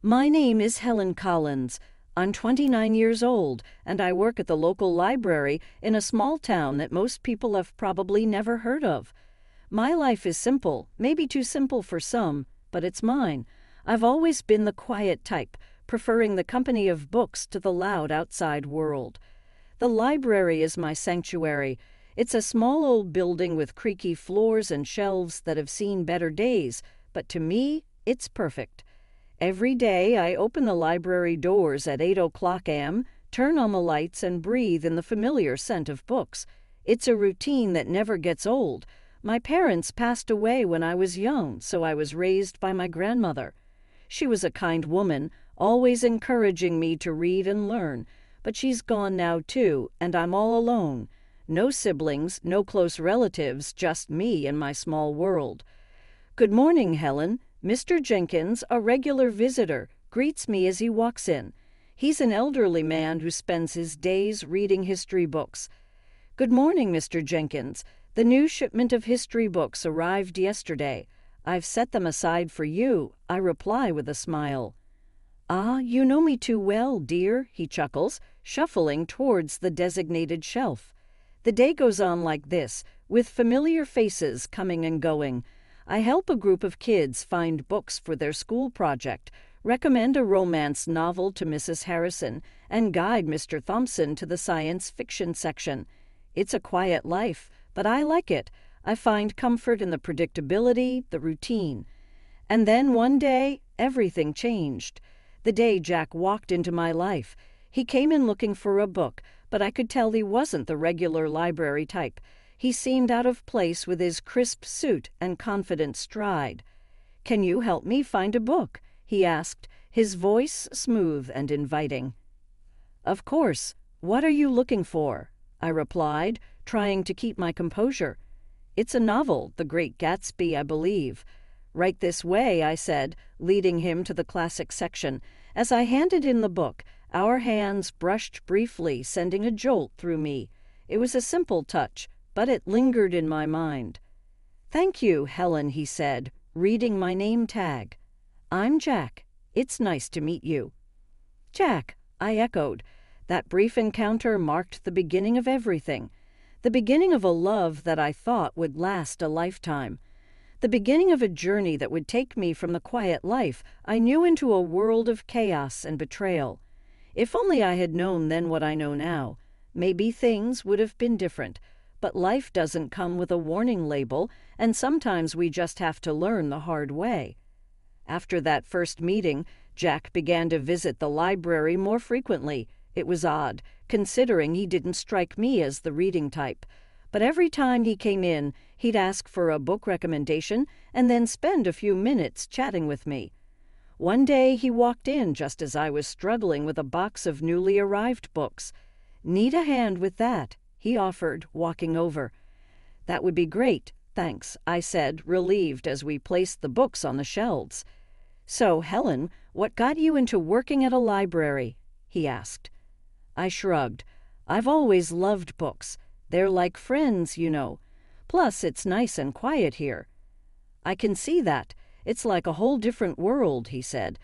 My name is Helen Collins. I'm 29 years old, and I work at the local library in a small town that most people have probably never heard of. My life is simple, maybe too simple for some, but it's mine. I've always been the quiet type, preferring the company of books to the loud outside world. The library is my sanctuary. It's a small old building with creaky floors and shelves that have seen better days, but to me, it's perfect. Every day I open the library doors at 8 o'clock a.m., turn on the lights, and breathe in the familiar scent of books. It's a routine that never gets old. My parents passed away when I was young, so I was raised by my grandmother. She was a kind woman, always encouraging me to read and learn, but she's gone now too, and I'm all alone. No siblings, no close relatives, just me and my small world. "Good morning, Helen." Mr. Jenkins, a regular visitor, greets me as he walks in. He's an elderly man who spends his days reading history books. "Good morning, Mr. Jenkins. The new shipment of history books arrived yesterday. I've set them aside for you," I reply with a smile. "Ah, you know me too well, dear," he chuckles, shuffling towards the designated shelf. The day goes on like this, with familiar faces coming and going. I help a group of kids find books for their school project, recommend a romance novel to Mrs. Harrison, and guide Mr. Thompson to the science fiction section. It's a quiet life, but I like it. I find comfort in the predictability, the routine. And then one day, everything changed. The day Jack walked into my life. He came in looking for a book, but I could tell he wasn't the regular library type. He seemed out of place with his crisp suit and confident stride. "Can you help me find a book?" he asked, his voice smooth and inviting. "Of course. What are you looking for?" I replied, trying to keep my composure. "It's a novel, The Great Gatsby, I believe." "Right this way," I said, leading him to the classic section. As I handed in the book, our hands brushed briefly, sending a jolt through me. It was a simple touch, but it lingered in my mind. "Thank you, Helen," he said, reading my name tag. "I'm Jack. It's nice to meet you." "Jack," I echoed. That brief encounter marked the beginning of everything. The beginning of a love that I thought would last a lifetime. The beginning of a journey that would take me from the quiet life I knew into a world of chaos and betrayal. If only I had known then what I know now, maybe things would have been different. But life doesn't come with a warning label, and sometimes we just have to learn the hard way. After that first meeting, Jack began to visit the library more frequently. It was odd, considering he didn't strike me as the reading type. But every time he came in, he'd ask for a book recommendation and then spend a few minutes chatting with me. One day he walked in just as I was struggling with a box of newly arrived books. "Need a hand with that?" he offered, walking over. "That would be great, thanks," I said, relieved as we placed the books on the shelves. "So, Helen, what got you into working at a library?" he asked. I shrugged. "I've always loved books. They're like friends, you know. Plus, it's nice and quiet here." "I can see that. It's like a whole different world," he said.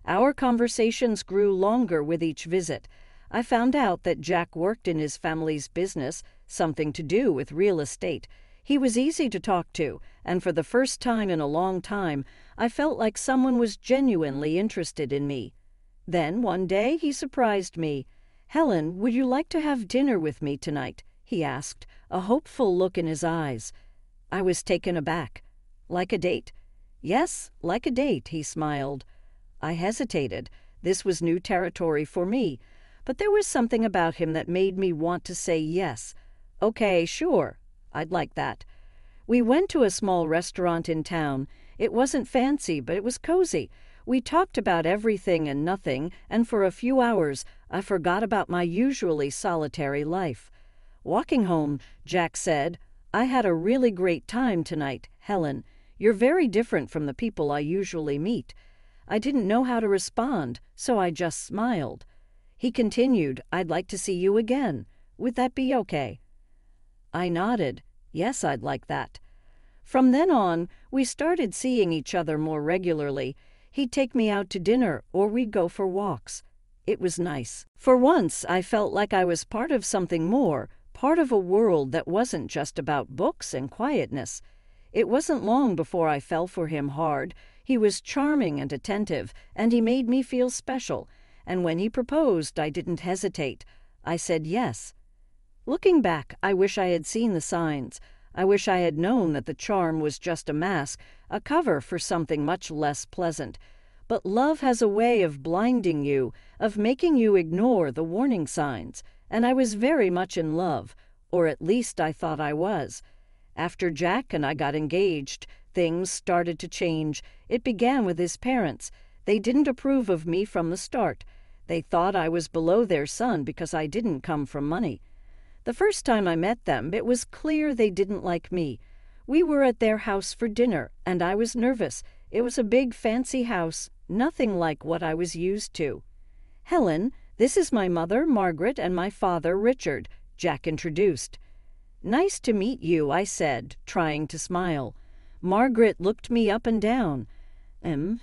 Our conversations grew longer with each visit. I found out that Jack worked in his family's business, something to do with real estate. He was easy to talk to, and for the first time in a long time, I felt like someone was genuinely interested in me. Then one day he surprised me. "Helen, would you like to have dinner with me tonight?" he asked, a hopeful look in his eyes. I was taken aback. "Like a date?" "Yes, like a date," he smiled. I hesitated. This was new territory for me. But there was something about him that made me want to say yes. "Okay, sure. I'd like that." We went to a small restaurant in town. It wasn't fancy, but it was cozy. We talked about everything and nothing, and for a few hours I forgot about my usually solitary life. Walking home, Jack said, "I had a really great time tonight, Helen. You're very different from the people I usually meet." I didn't know how to respond, so I just smiled. He continued, "I'd like to see you again. Would that be okay?" I nodded. Yes, I'd like that. From then on, we started seeing each other more regularly. He'd take me out to dinner or we'd go for walks. It was nice. For once, I felt like I was part of something more, part of a world that wasn't just about books and quietness. It wasn't long before I fell for him hard. He was charming and attentive, and he made me feel special. And when he proposed, I didn't hesitate. I said yes. Looking back, I wish I had seen the signs. I wish I had known that the charm was just a mask, a cover for something much less pleasant. But love has a way of blinding you, of making you ignore the warning signs, and I was very much in love, or at least I thought I was. After Jack and I got engaged, things started to change. It began with his parents. They didn't approve of me from the start. They thought I was below their son because I didn't come from money. The first time I met them, it was clear they didn't like me. We were at their house for dinner, and I was nervous. It was a big, fancy house, nothing like what I was used to. "Helen, this is my mother, Margaret, and my father, Richard," Jack introduced. "Nice to meet you," I said, trying to smile. Margaret looked me up and down.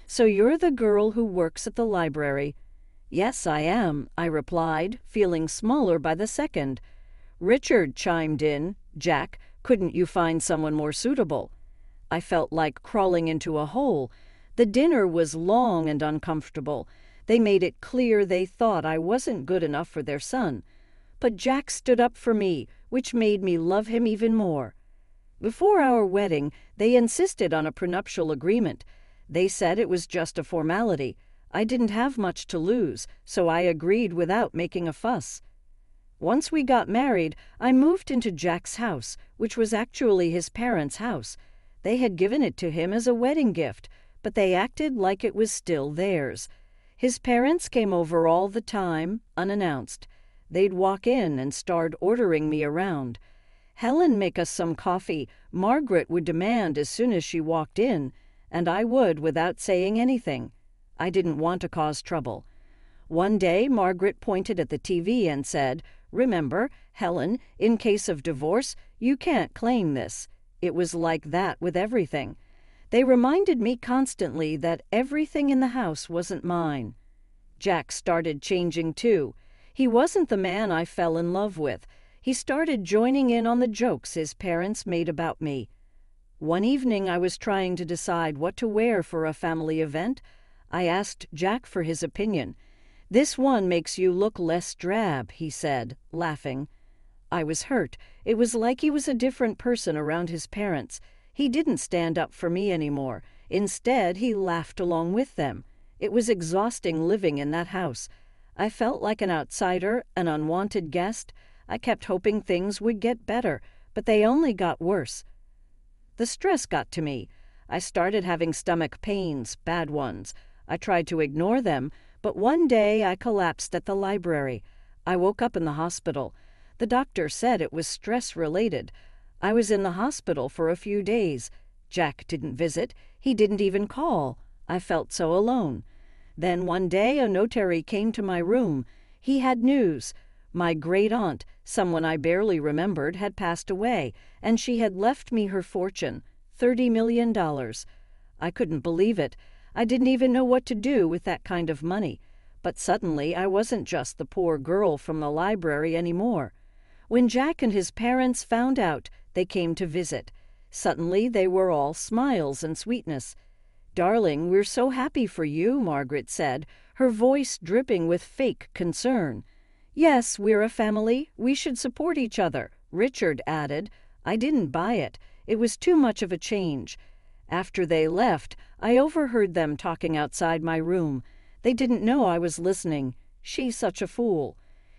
So you're the girl who works at the library." "Yes, I am," I replied, feeling smaller by the second. Richard chimed in. "Jack, couldn't you find someone more suitable?" I felt like crawling into a hole. The dinner was long and uncomfortable. They made it clear they thought I wasn't good enough for their son. But Jack stood up for me, which made me love him even more. Before our wedding, they insisted on a prenuptial agreement. They said it was just a formality. I didn't have much to lose, so I agreed without making a fuss. Once we got married, I moved into Jack's house, which was actually his parents' house. They had given it to him as a wedding gift, but they acted like it was still theirs. His parents came over all the time, unannounced. They'd walk in and start ordering me around. "Helen, make us some coffee," Margaret would demand as soon as she walked in, and I would without saying anything. I didn't want to cause trouble. One day, Margaret pointed at the TV and said, "Remember, Helen, in case of divorce, you can't claim this." It was like that with everything. They reminded me constantly that everything in the house wasn't mine. Jack started changing too. He wasn't the man I fell in love with. He started joining in on the jokes his parents made about me. One evening I was trying to decide what to wear for a family event. I asked Jack for his opinion. "This one makes you look less drab," he said, laughing. I was hurt. It was like he was a different person around his parents. He didn't stand up for me anymore. Instead, he laughed along with them. It was exhausting living in that house. I felt like an outsider, an unwanted guest. I kept hoping things would get better, but they only got worse. The stress got to me. I started having stomach pains, bad ones. I tried to ignore them, but one day I collapsed at the library. I woke up in the hospital. The doctor said it was stress-related. I was in the hospital for a few days. Jack didn't visit. He didn't even call. I felt so alone. Then one day a notary came to my room. He had news. My great-aunt, someone I barely remembered, had passed away, and she had left me her fortune, $30 million. I couldn't believe it. I didn't even know what to do with that kind of money. But suddenly I wasn't just the poor girl from the library anymore. When Jack and his parents found out, they came to visit. Suddenly they were all smiles and sweetness. "Darling, we're so happy for you," Margaret said, her voice dripping with fake concern. "Yes, we're a family. We should support each other," Richard added. I didn't buy it. It was too much of a change. After they left, I overheard them talking outside my room. They didn't know I was listening. She's such a fool.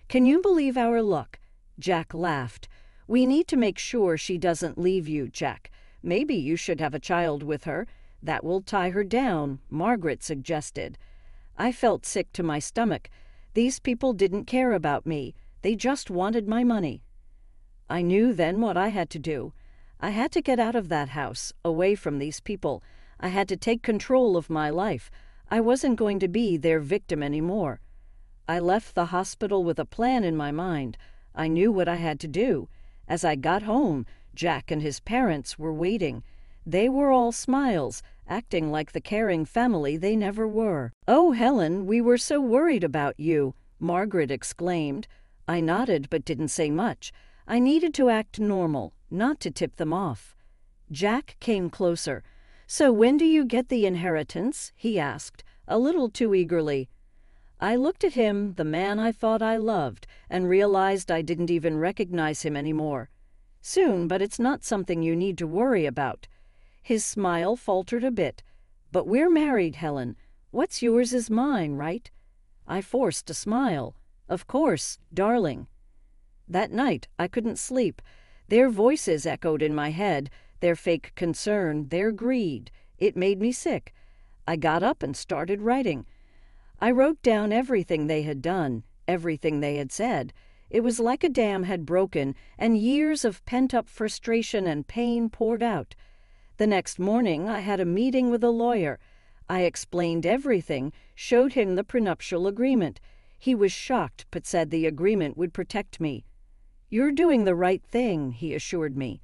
"Can you believe our luck?" Jack laughed. "We need to make sure she doesn't leave you, Jack. Maybe you should have a child with her. That will tie her down," Margaret suggested. I felt sick to my stomach. These people didn't care about me. They just wanted my money. I knew then what I had to do. I had to get out of that house, away from these people. I had to take control of my life. I wasn't going to be their victim anymore. I left the hospital with a plan in my mind. I knew what I had to do. As I got home, Jack and his parents were waiting. They were all smiles, acting like the caring family they never were. "Oh, Helen, we were so worried about you," Margaret exclaimed. I nodded but didn't say much. I needed to act normal, not to tip them off. Jack came closer. "So when do you get the inheritance?" he asked, a little too eagerly. I looked at him, the man I thought I loved, and realized I didn't even recognize him anymore. "Soon, but it's not something you need to worry about." His smile faltered a bit. "But we're married, Helen. What's yours is mine, right?" I forced a smile. "Of course, darling." That night, I couldn't sleep. Their voices echoed in my head, their fake concern, their greed. It made me sick. I got up and started writing. I wrote down everything they had done, everything they had said. It was like a dam had broken, and years of pent-up frustration and pain poured out. The next morning, I had a meeting with a lawyer. I explained everything, showed him the prenuptial agreement. He was shocked, but said the agreement would protect me. "You're doing the right thing," he assured me.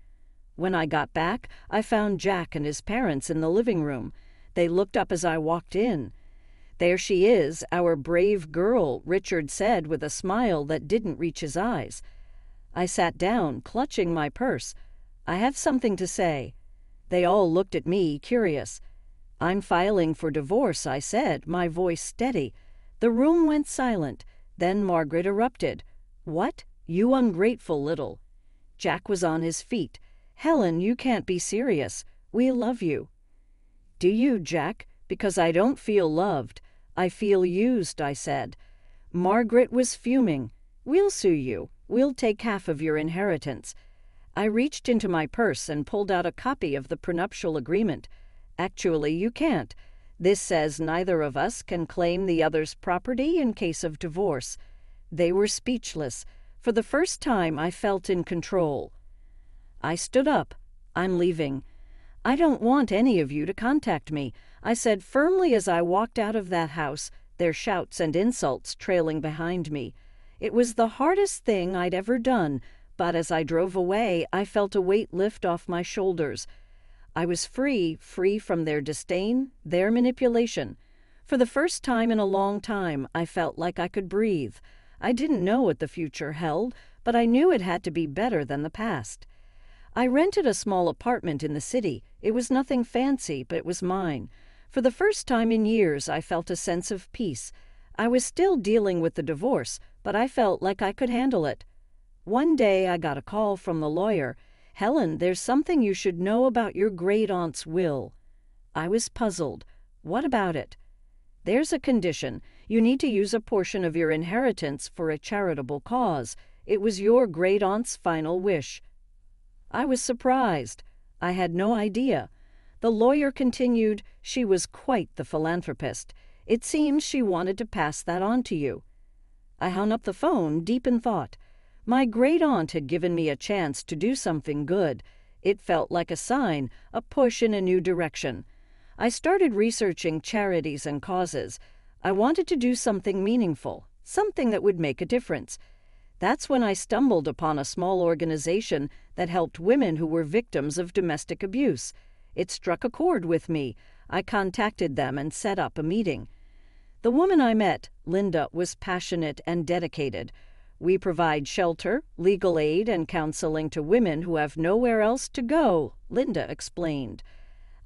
When I got back, I found Jack and his parents in the living room. They looked up as I walked in. "There she is, our brave girl," Richard said with a smile that didn't reach his eyes. I sat down, clutching my purse. "I have something to say." They all looked at me, curious. "I'm filing for divorce," I said, my voice steady. The room went silent. Then Margaret erupted. "What? You ungrateful little—" Jack was on his feet. "Helen, you can't be serious. We love you." "Do you, Jack? Because I don't feel loved. I feel used," I said. Margaret was fuming. "We'll sue you. We'll take half of your inheritance." I reached into my purse and pulled out a copy of the prenuptial agreement. "Actually, you can't. This says neither of us can claim the other's property in case of divorce." They were speechless. For the first time, I felt in control. I stood up. "I'm leaving." "I don't want any of you to contact me," I said firmly as I walked out of that house, their shouts and insults trailing behind me. It was the hardest thing I'd ever done, but as I drove away, I felt a weight lift off my shoulders. I was free from their disdain, their manipulation. For the first time in a long time, I felt like I could breathe. I didn't know what the future held, but I knew it had to be better than the past. I rented a small apartment in the city. It was nothing fancy, but it was mine. For the first time in years, I felt a sense of peace. I was still dealing with the divorce, but I felt like I could handle it. One day, I got a call from the lawyer. "Helen, there's something you should know about your great-aunt's will." I was puzzled. "What about it?" "There's a condition. You need to use a portion of your inheritance for a charitable cause. It was your great-aunt's final wish." I was surprised. I had no idea. The lawyer continued, "She was quite the philanthropist. It seems she wanted to pass that on to you." I hung up the phone, deep in thought. My great-aunt had given me a chance to do something good. It felt like a sign, a push in a new direction. I started researching charities and causes. I wanted to do something meaningful, something that would make a difference. That's when I stumbled upon a small organization that helped women who were victims of domestic abuse. It struck a chord with me. I contacted them and set up a meeting. The woman I met, Linda, was passionate and dedicated. "We provide shelter, legal aid, and counseling to women who have nowhere else to go," Linda explained.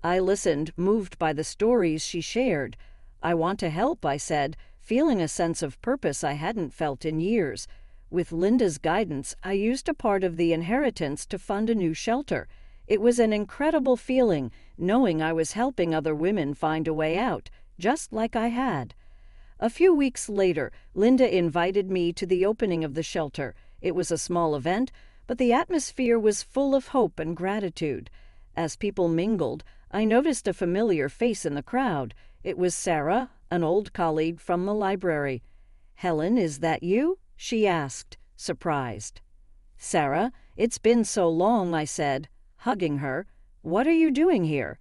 I listened, moved by the stories she shared. "I want to help," I said, feeling a sense of purpose I hadn't felt in years. With Linda's guidance, I used a part of the inheritance to fund a new shelter. It was an incredible feeling, knowing I was helping other women find a way out, just like I had. A few weeks later, Linda invited me to the opening of the shelter. It was a small event, but the atmosphere was full of hope and gratitude. As people mingled, I noticed a familiar face in the crowd. It was Sarah, an old colleague from the library. "Helen, is that you?" she asked, surprised. "Sarah, it's been so long," I said, hugging her. "What are you doing here?"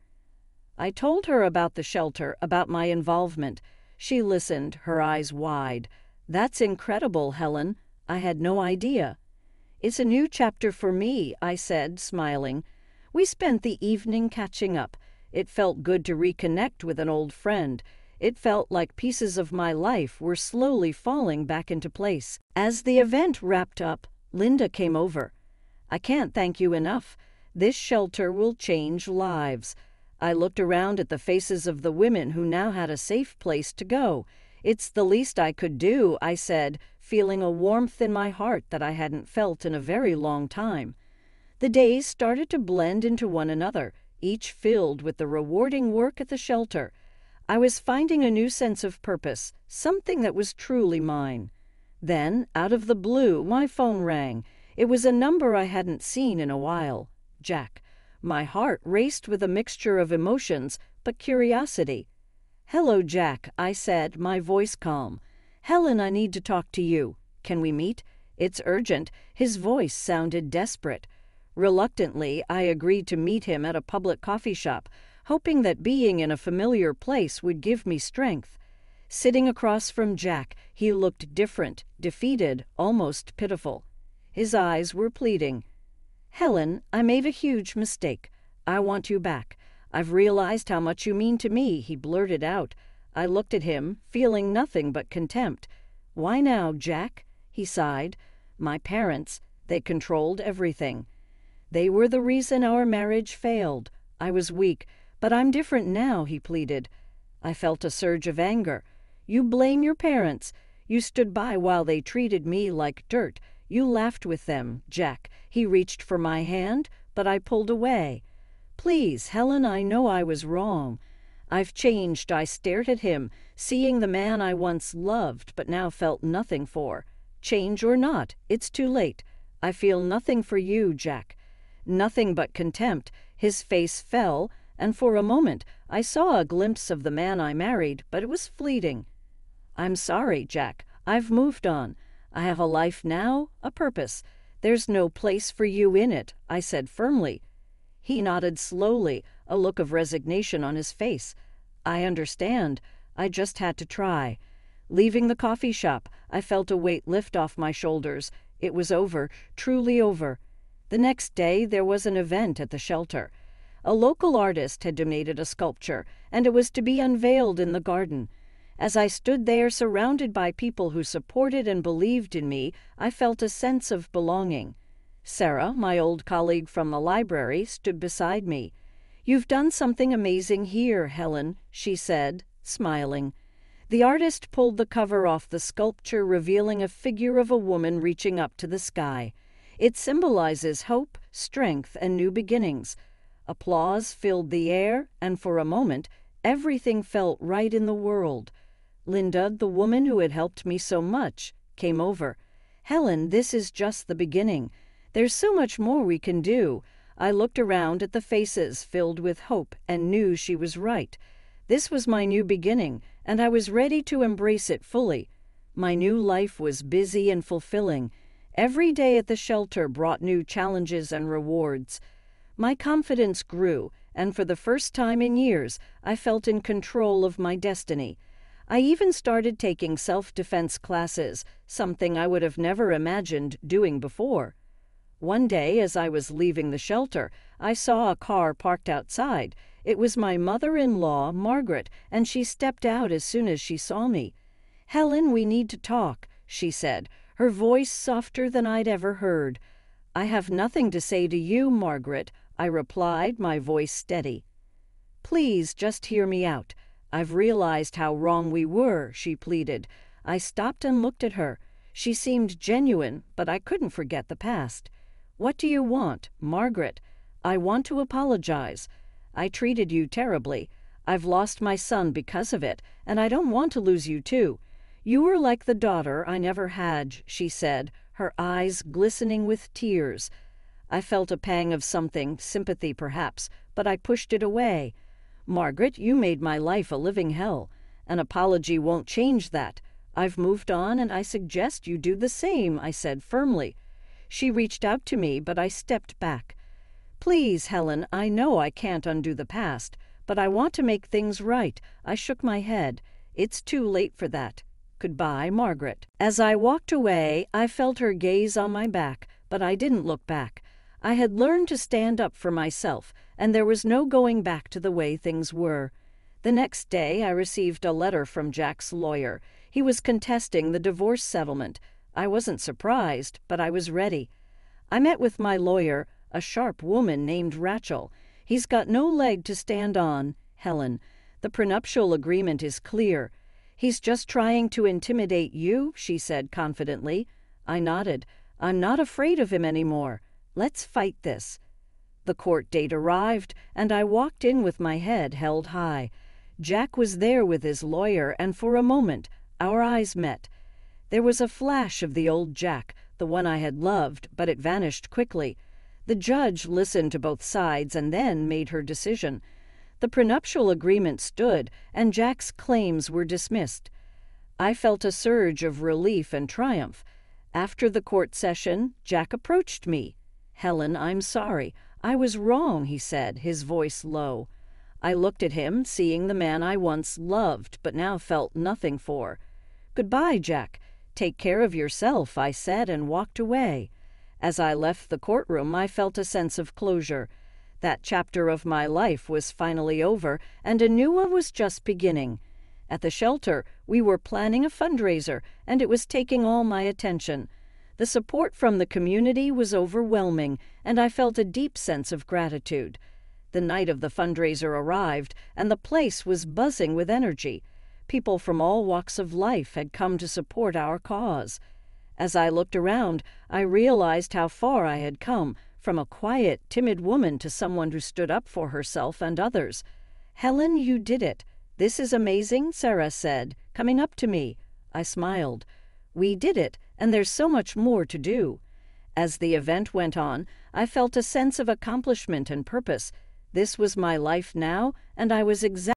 I told her about the shelter, about my involvement. She listened, her eyes wide. "That's incredible, Helen. I had no idea." "It's a new chapter for me," I said, smiling. We spent the evening catching up. It felt good to reconnect with an old friend. It felt like pieces of my life were slowly falling back into place. As the event wrapped up, Linda came over. "I can't thank you enough. This shelter will change lives." I looked around at the faces of the women who now had a safe place to go. "It's the least I could do," I said, feeling a warmth in my heart that I hadn't felt in a very long time. The days started to blend into one another, each filled with the rewarding work at the shelter. I was finding a new sense of purpose, something that was truly mine. Then, out of the blue, my phone rang. It was a number I hadn't seen in a while. Jack. My heart raced with a mixture of emotions, but curiosity. "Hello, Jack," I said, my voice calm. "Helen, I need to talk to you. Can we meet? It's urgent." His voice sounded desperate. Reluctantly, I agreed to meet him at a public coffee shop, hoping that being in a familiar place would give me strength. Sitting across from Jack, he looked different, defeated, almost pitiful. His eyes were pleading. "Helen, I made a huge mistake. I want you back. I've realized how much you mean to me," he blurted out. I looked at him, feeling nothing but contempt. "Why now, Jack?" He sighed. "My parents, they controlled everything. They were the reason our marriage failed. I was weak, but I'm different now," he pleaded. I felt a surge of anger. "You blame your parents. You stood by while they treated me like dirt. You laughed with them, Jack." He reached for my hand, but I pulled away. "Please, Helen, I know I was wrong. I've changed." I stared at him, seeing the man I once loved but now felt nothing for. "Change or not, it's too late. I feel nothing for you, Jack." Nothing but contempt. His face fell, and for a moment I saw a glimpse of the man I married, but it was fleeting. "I'm sorry, Jack. I've moved on. I have a life now, a purpose. There's no place for you in it," I said firmly. He nodded slowly, a look of resignation on his face. "I understand. I just had to try." Leaving the coffee shop, I felt a weight lift off my shoulders. It was over, truly over. The next day there was an event at the shelter. A local artist had donated a sculpture, and it was to be unveiled in the garden. As I stood there surrounded by people who supported and believed in me, I felt a sense of belonging. Sarah, my old colleague from the library, stood beside me. "You've done something amazing here, Helen," she said, smiling. The artist pulled the cover off the sculpture, revealing a figure of a woman reaching up to the sky. It symbolizes hope, strength, and new beginnings. Applause filled the air, and for a moment, everything felt right in the world. Linda, the woman who had helped me so much, came over. "Helen, this is just the beginning. There's so much more we can do." I looked around at the faces filled with hope and knew she was right. This was my new beginning, and I was ready to embrace it fully. My new life was busy and fulfilling. Every day at the shelter brought new challenges and rewards. My confidence grew, and for the first time in years, I felt in control of my destiny. I even started taking self-defense classes, something I would have never imagined doing before. One day, as I was leaving the shelter, I saw a car parked outside. It was my mother-in-law, Margaret, and she stepped out as soon as she saw me. "Helen, we need to talk," she said, her voice softer than I'd ever heard. "I have nothing to say to you, Margaret," I replied, my voice steady. "Please, just hear me out. I've realized how wrong we were," she pleaded. I stopped and looked at her. She seemed genuine, but I couldn't forget the past. "What do you want, Margaret?" "I want to apologize. I treated you terribly. I've lost my son because of it, and I don't want to lose you too. You were like the daughter I never had," she said, her eyes glistening with tears. I felt a pang of something, sympathy perhaps, but I pushed it away. "Margaret, you made my life a living hell. An apology won't change that. I've moved on, and I suggest you do the same," I said firmly. She reached out to me, but I stepped back. "Please, Helen, I know I can't undo the past, but I want to make things right." I shook my head. "It's too late for that. Goodbye, Margaret." As I walked away, I felt her gaze on my back, but I didn't look back. I had learned to stand up for myself, and there was no going back to the way things were. The next day, I received a letter from Jack's lawyer. He was contesting the divorce settlement. I wasn't surprised, but I was ready. I met with my lawyer, a sharp woman named Rachel. He's got no leg to stand on, Helen. The prenuptial agreement is clear. He's just trying to intimidate you, she said confidently. I nodded. I'm not afraid of him anymore. Let's fight this. The court date arrived, and I walked in with my head held high. Jack was there with his lawyer, and for a moment our eyes met. There was a flash of the old Jack, the one I had loved, but it vanished quickly. The judge listened to both sides and then made her decision. The prenuptial agreement stood, and Jack's claims were dismissed. I felt a surge of relief and triumph. After the court session, Jack approached me. "Helen, I'm sorry. I was wrong," he said, his voice low. I looked at him, seeing the man I once loved, but now felt nothing for. "Goodbye, Jack. Take care of yourself," I said, and walked away. As I left the courtroom, I felt a sense of closure. That chapter of my life was finally over, and a new one was just beginning. At the shelter, we were planning a fundraiser, and it was taking all my attention. The support from the community was overwhelming, and I felt a deep sense of gratitude. The night of the fundraiser arrived, and the place was buzzing with energy. People from all walks of life had come to support our cause. As I looked around, I realized how far I had come, from a quiet, timid woman to someone who stood up for herself and others. "Helen, you did it. This is amazing," Sarah said, coming up to me. I smiled. "We did it, and there's so much more to do." As the event went on, I felt a sense of accomplishment and purpose. This was my life now, and I was exactly